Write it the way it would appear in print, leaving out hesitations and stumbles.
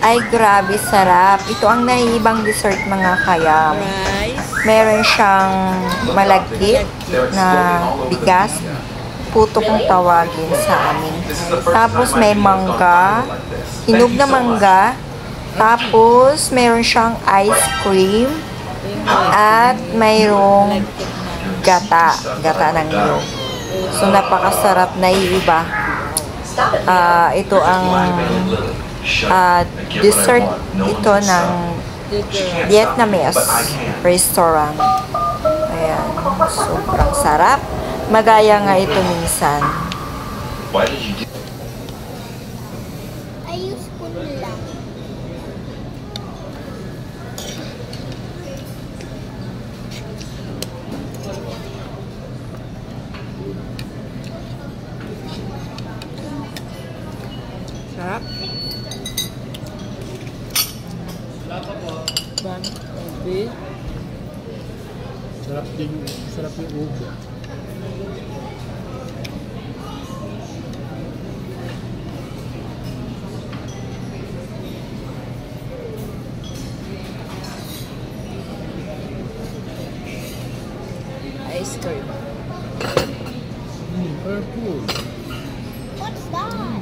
Ay, grabe sarap. Ito ang naiibang dessert mga kayam. Meron siyang malagkit na bigas. Puto kung tawagin sa amin. Tapos may mangga. Hinog na mangga. Tapos meron siyang ice cream. At mayroong gata. Gata ng niyog. So, napakasarap na iiba. Ito ang dessert ito ng Vietnamese restaurant. Ayan. Sobrang sarap. Magaya nga ito minsan. Ayos ko lang. Sarap. Sarap yung ubo. Ice cream. Purple. What's that?